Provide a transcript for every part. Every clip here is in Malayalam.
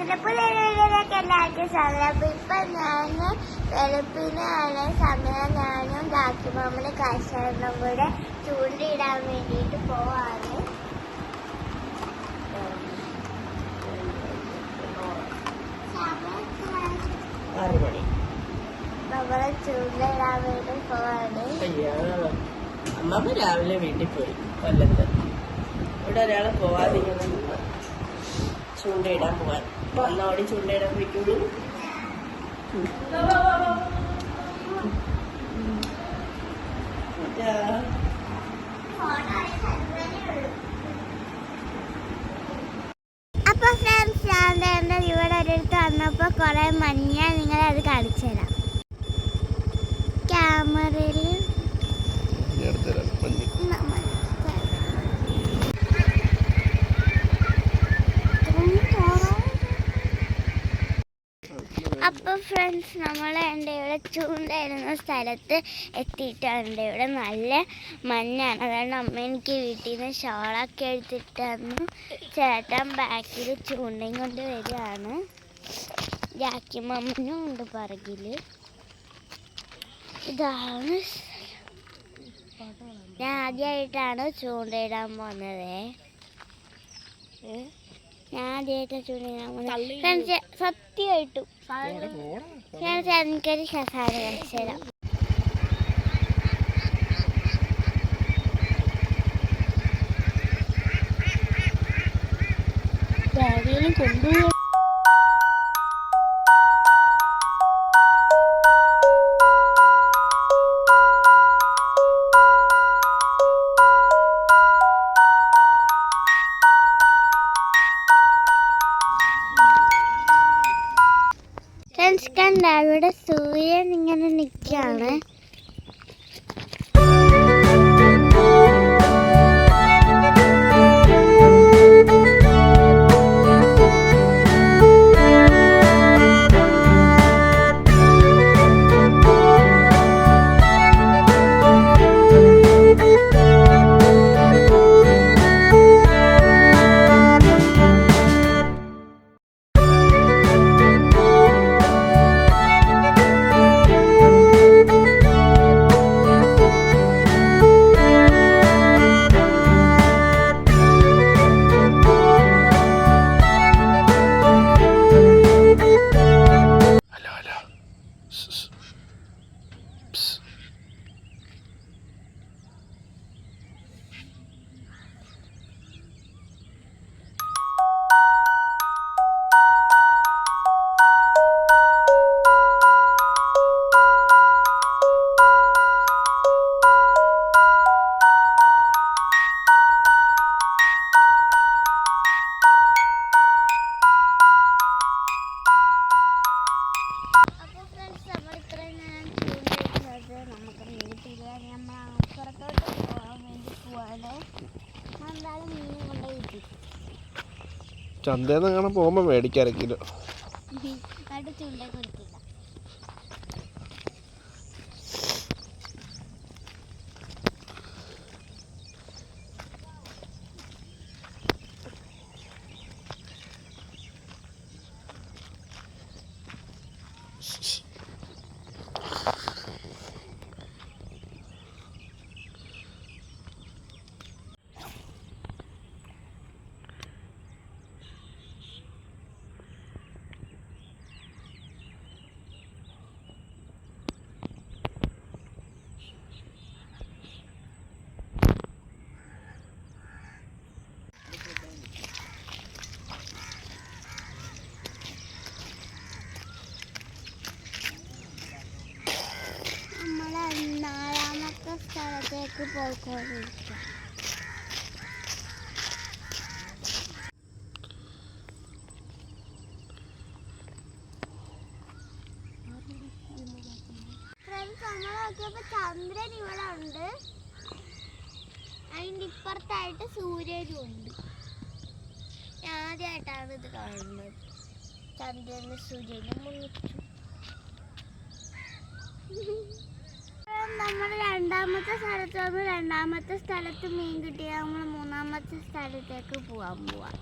എല്ലാവർക്കും സ്വാഗതം. ഇപ്പൊ ഞാൻ വെളുപ്പിനാണ് സമയം. ഞാനും ഡാക്കിമാമനും കാശാനും കൂടെ ചൂണ്ടിയിടാൻ വേണ്ടിയിട്ട് പോവാണ്. നമ്മളെ ചൂണ്ടിടാൻ വേണ്ടി പോവാണ്. അമ്മമ്മ രാവിലെ വീട്ടിൽ പോയി കൊല്ലത്ത്. ഇവിടെ ഒരാളെ പോവാതിങ്ങനെ ചൂണ്ടയിടാൻ പോവാൻ വന്നോടി ചൂണ്ടയിടാൻ പോയിക്കോളൂ. അപ്പൊ ഫ്രണ്ട്സ്, ഞാൻ ഇവിടെ ഒരിടത്ത് വന്നപ്പോ കൊറേ മഞ്ഞ നിങ്ങളെ അത് കാണിച്ചു തരാം. ക്യാമറയിൽ അപ്പൊ ഫ്രണ്ട്സ്, നമ്മൾ എൻ്റെ ഇവിടെ ചൂണ്ടയിടുന്ന സ്ഥലത്ത് എത്തിയിട്ടുണ്ട്. ഇവിടെ നല്ല മഞ്ഞാണ്. അതുകൊണ്ട് അമ്മ എനിക്ക് വീട്ടിൽ നിന്ന് ഷോളൊക്കെ എടുത്തിട്ട് തന്നു. ചേട്ടൻ ബാക്കിൽ ചൂണ്ടയും കൊണ്ട് വരികയാണ്. ജാക്കിമമ്മനും ഉണ്ട് പുറകിൽ. ഇതാണ് ഞാൻ ആദ്യമായിട്ടാണ് ചൂണ്ടയിടാൻ പോകുന്നത്. ഞാൻ ആദ്യമായിട്ട് ചൂണ്ടയിടാൻ പോകുന്നത് സത്യമായിട്ടും. എനിക്കൊരു കസാര കളിച്ചു തരാം. ഡാഡിയിലും കൊണ്ടുപോയി. കണ്ട അവിടെ സൂര്യൻ ഇങ്ങനെ നിൽക്കുകയാണ്. ചന്തേന്ന് അങ്ങനെ പോകുമ്പോ മേടിക്കാരക്കില്ല. സ്ഥലത്തേക്ക് പോയിക്കൊണ്ടിരിക്കുക. നോക്കിയപ്പോ ചന്ദ്രൻ ഇവിടെ ഉണ്ട്. അതിൻ്റെ ഇപ്പുറത്തായിട്ട് സൂര്യനും ഉണ്ട്. ഞാൻ ആദ്യമായിട്ടാണ് ഇത് കാണുന്നത്. ചന്ദ്രനും സൂര്യനും മുങ്ങിച്ചു. നമ്മൾ രണ്ടാമത്തെ സ്ഥലത്ത് വന്ന് രണ്ടാമത്തെ സ്ഥലത്ത് മീൻ കിട്ടിയാൽ നമ്മൾ മൂന്നാമത്തെ സ്ഥലത്തേക്ക് പോവാൻ പോവാം.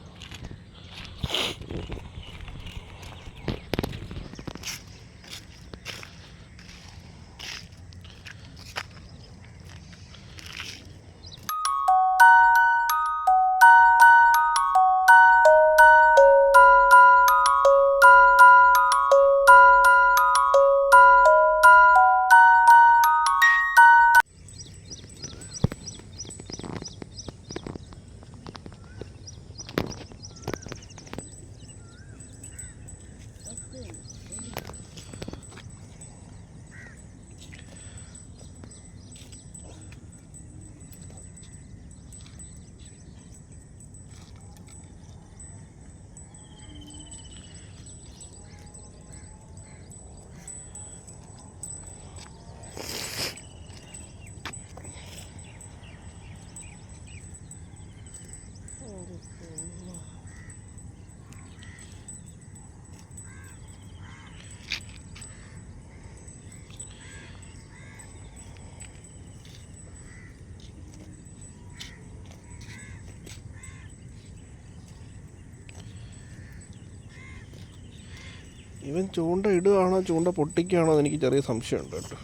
ഇവൻ ചൂണ്ട ഇടുകയാണോ ചൂണ്ട പൊട്ടിക്കുകയാണോ എന്ന് എനിക്ക് ചെറിയ സംശയമുണ്ട് കേട്ടോ.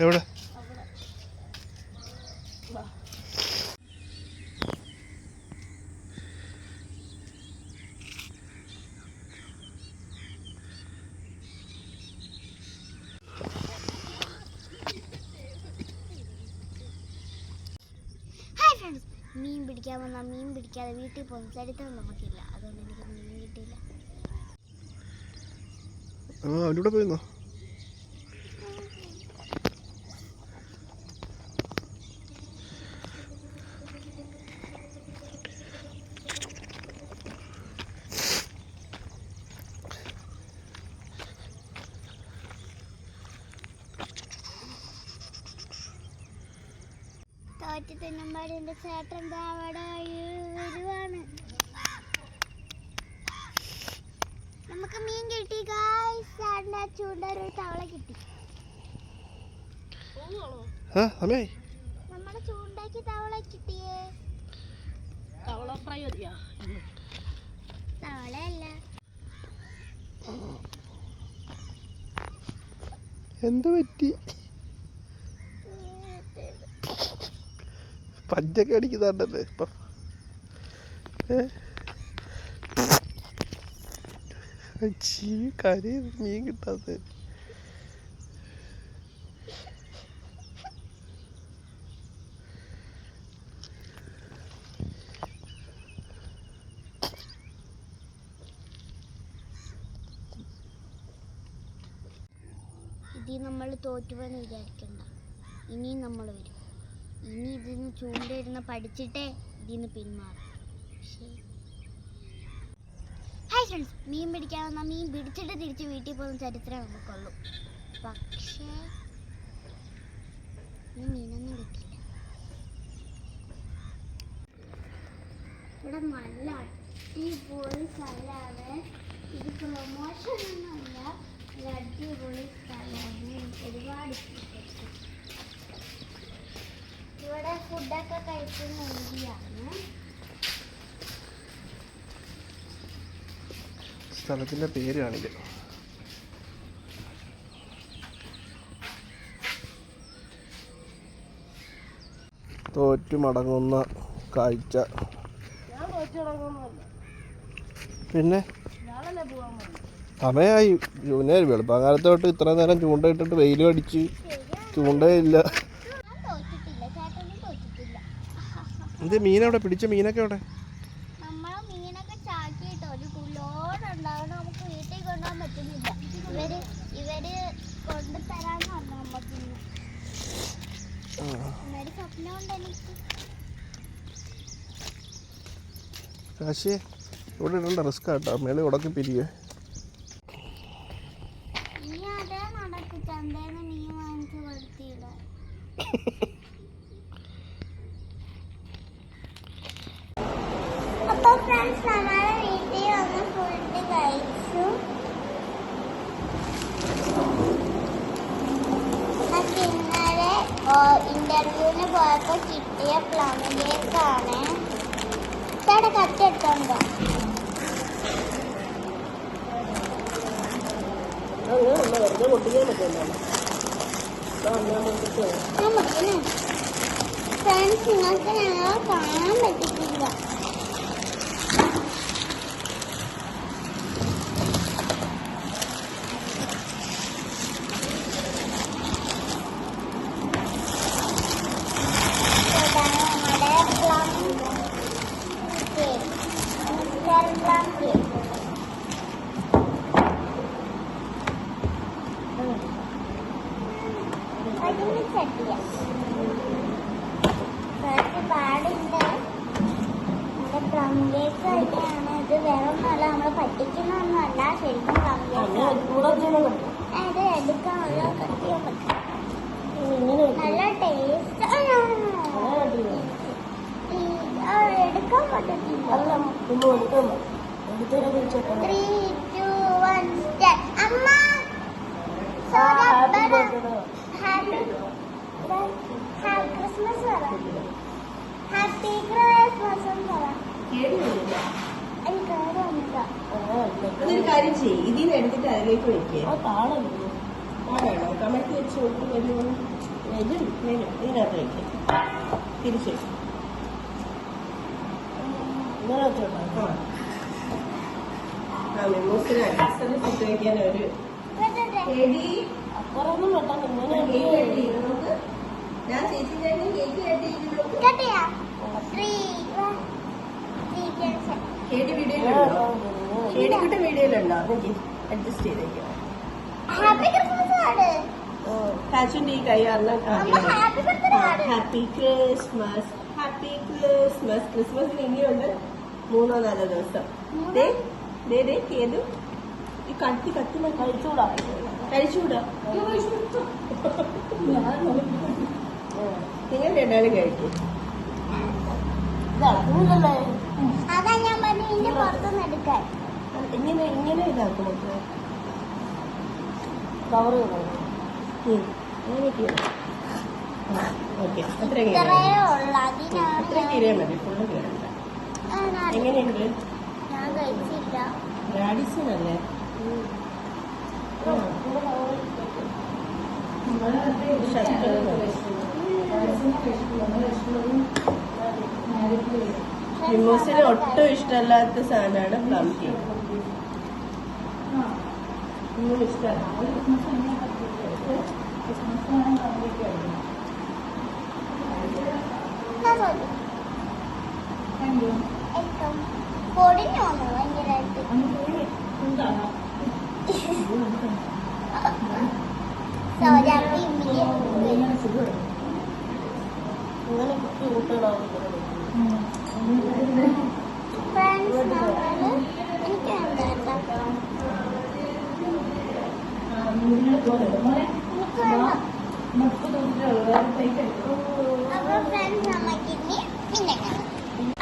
എവിടെ? ഹായ് ഫ്രണ്ട്സ്, മീൻ പിടിക്കാൻ വന്നാൽ മീൻ പിടിക്കാതെ വീട്ടിൽ പോകുന്ന ചരിത്രം നമുക്കില്ല. അതുകൊണ്ട് എനിക്ക് മീൻ കിട്ടിയില്ല. അവനൂടെ പോയിരുന്നോ? തോറ്റ് തിന്നുമ്പോൾ എൻ്റെ ചേട്ടൻ അവിടെ വരുവാണ്. നമുക്ക് മീൻ കിട്ടി ഗായ്സ്. ചേട്ടൻ്റെ ചൂണ്ട ഒരു തവള കിട്ടി. സമയായി. നമ്മുടെ ചൂണ്ടയ്ക്ക് തവള കിട്ടിയേ. തവളയല്ല. എന്ത് പറ്റി? പഞ്ചൊക്കെ അടിക്കുന്നുണ്ടല്ലേ ഇപ്പം? കാര്യം മീൻ കിട്ടാത്ത. ഇതിൽ നമ്മൾ തോറ്റുപോയെന്ന് വിചാരിക്കണ്ട. ഇനിയും നമ്മൾ വരും. ഇനി ഇതിന് ചൂണ്ടയിരുന്ന് പഠിച്ചിട്ടേ ഇതിന് പിന്മാറും. ഹായ് ഫ്രണ്ട്സ്, മീൻ പിടിക്കാൻ വന്നാൽ മീൻ പിടിച്ചിട്ട് തിരിച്ച് വീട്ടിൽ പോകുന്ന ചരിത്രം നമുക്കുള്ളൂ. പക്ഷേ മീനൊന്നും കിട്ടില്ല. ഇവിടെ നല്ല അടിപൊളി സ്ഥലമാണ്. ഇത് പ്രൊമോഷൻ ഒന്നുമല്ല, ഒരു അടിപൊളി സ്ഥലമാണ്. എനിക്ക് ഒരുപാട് ഇഷ്ടപ്പെട്ടു. ഇവിടെ ഫുഡൊക്കെ കഴിക്കുന്ന ഏരിയയാണ്. സ്ഥലത്തിൻ്റെ പേരാണിത്. തോറ്റു മടങ്ങുന്ന കാഴ്ച. പിന്നെ സമയമായി. വെളുപ്പാങ്കാലത്ത് തൊട്ട് ഇത്ര നേരം ചൂണ്ടയിട്ടിട്ട് വെയിലും അടിച്ച് ചൂണ്ടയില്ല. എന്ത് മീനവിടെ? പിടിച്ച മീനൊക്കെ അവിടെ? നമ്മളെ മീനൊക്കെ ചാക്കിയിട്ട് ഒരു കുലോടുണ്ടാവണം. നമുക്ക് വീട്ടിൽ കൊണ്ടുപോകാൻ പറ്റുന്നില്ല. ഇവര് കൊണ്ടുതരാന്ന് പറഞ്ഞു നമുക്ക്. എന്നൊരു സ്വപ്നമുണ്ട് എനിക്ക്. കാശിയെ ഇവിടെ ഇടണ്ട, റിസ്ക് ആട്ടോ. മേലെ ഉടക്കി പിരിയേ. നീ അതേ നടക്ക് ചന്തേന്ന് മീൻ വാങ്ങിച്ച് കൊടുത്തിടാ. അപ്പോൾ ഫ്രണ്ട്സ്, നമ്മളെ വീട്ടിൽ വന്ന് ഫുഡ് കഴിച്ചു. നമുക്ക് ഇന്നലെ ഇന്റർവ്യൂവിന് പോയപ്പോൾ കിട്ടിയ പ്ലം കേക്കാണ്. ചേട്ടാ കത്തി എടുത്തോണ്ടോ? വെറുതെ പൊട്ടിക്കാൻ പറ്റില്ല. ഫ്രണ്ട്സ്, നിങ്ങൾക്ക് ഞങ്ങളെ കാണാൻ പറ്റിയിട്ടില്ല. പാടുണ്ട്. നമ്മുടെ പ്ലം കേക്ക് തന്നെയാണ് ഇത്. വേറെ ഒന്നുമല്ല, നമ്മൾ പറ്റിക്കുന്നൊന്നുമല്ല. ശരിക്കും പ്ലം കേക്ക്. അത് എടുക്കാനുള്ള കത്തിയൊക്കെ നല്ല ടേസ്റ്റ്. അല്ല മുമ്പ് എടുക്കുന്നു എടുത്തിട്ട് വിളിച്ചോട്ടെ 3, 2, 1 start. അമ്മ ഹാപ്പി ബർത്ത്ഡേ ഹാപ്പി ക്രിസ്മസ് പറ. ഹാപ്പി ക്രിസ്മസ് എന്ന് പറ. എനിക്ക് അറിയില്ല. അതൊരു കാര്യം ചെയ്യും ഇതിന്ന് എടുത്തിട്ട് അതിലേക്ക് വെക്കുക താളല്ലോ താഴാണോ കമഴ്ത്തി വെച്ച് കൊടുത്ത് വരുമോ ഇതിനകത്ത് വെക്കുക തിരിച്ച് ഇങ്ങനെ വെച്ചോട്ടോ ആ മെമ്മോസിന് അഡ്ജസ്റ്ററിൽ ഫുഡ് വയ്ക്കാൻ ഒരു അപ്പുറമൊന്നും വെട്ടാൻ ഇങ്ങനെ നമുക്ക് ഞാൻ ചേച്ചി ചേട്ടൻ കേക്ക് കെട്ടിയിരുന്നു കേട്ടിയാ? 3, 1 കേടി വീഡിയോയിലുണ്ടോ കേടിക്കിട്ട വീഡിയോയിലുണ്ടോ എനിക്ക് അഡ്ജസ്റ്റ് ചെയ്തേക്കാം ഹാപ്പി ക്രിസ്മസ് ആണ്. കാച്ചുന്റെ ഈ കൈ കാരണം ഹാപ്പി ബർത്ത്ഡേ ആണ്. ഹാപ്പി ക്രിസ്മസ് ഹാപ്പി ക്രിസ്മസ് ക്രിസ്മസിന് ഇനിയുണ്ട് 3-4 ദിവസം ദേ ദേ ദേ ഏത് ഈ കത്തി കത്തി കഴിച്ചുകൂടാ കഴിച്ചുകൂടാ നിങ്ങൾ രണ്ടാളും കഴിക്കും അതാ ഞാൻ പറഞ്ഞു ഇതിന്റെ പുറത്തുനിന്ന് എടുക്കാൻ. ഇങ്ങനെ ഇങ്ങനെ ഇതാക്കും കവറ് ഓക്കെ അത്രയും ഇത്രയേ ഉള്ളു. അതിനാണ് അത്രയും കീറിയാൽ മതി ഫുള്ള് കീറണ്ട എങ്ങനെയുണ്ട് ഞാൻ കഴിച്ചില്ല. റാഡിസൺ അല്ലേ മിമോസിന് ഒട്ടും ഇഷ്ടമല്ലാത്ത സാധനമാണ് പ്ലം കേക്ക് ഒന്നും ഇഷ്ടമല്ല പൊടിഞ്ഞു വന്നു ഭയങ്കരമായിട്ട്. സോറി അപ്പൊ ഇങ്ങനെ കുട്ടി കൂട്ടണം ഫ്രണ്ട്സ് നമ്മള് എനിക്ക് വേണ്ട.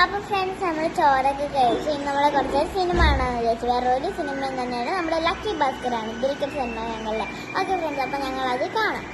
അപ്പൊ ഫ്രണ്ട്സ് നമ്മൾ ചോറൊക്കെ കഴിച്ച് നമ്മളെ കുറച്ച് സിനിമ കാണാന്ന് വിചാരിച്ചു. വേറെ ഒരു സിനിമ തന്നെയാണ് നമ്മുടെ ലക്കി ഭാസ്കറാണ് ദുൽഖർ സിനിമ ഞങ്ങളുടെ. ഓക്കെ ഫ്രണ്ട്സ് അപ്പൊ ഞങ്ങൾ അത് കാണാം.